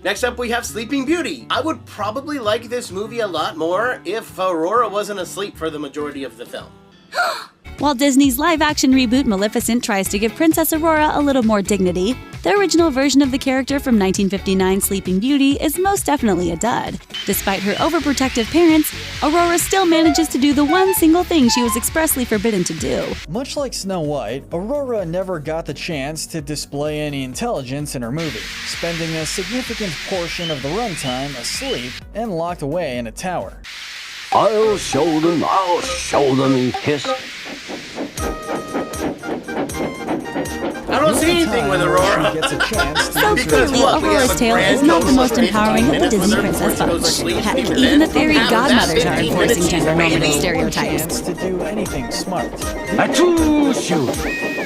Next up, we have Sleeping Beauty. I would probably like this movie a lot more if Aurora wasn't asleep for the majority of the film. While Disney's live-action reboot Maleficent tries to give Princess Aurora a little more dignity, the original version of the character from 1959's Sleeping Beauty is most definitely a dud. Despite her overprotective parents, Aurora still manages to do the one single thing she was expressly forbidden to do. Much like Snow White, Aurora never got the chance to display any intelligence in her movie, spending a significant portion of the runtime asleep and locked away in a tower. I'll show them, he hissed. I don't see anything with Aurora. Gets a chance to So clearly, Aurora's tale is not the most empowering of the Disney princess bunch. Heck, even the fairy godmothers are enforcing gender normative stereotypes. Chance to do anything smart. Achoo, shoot.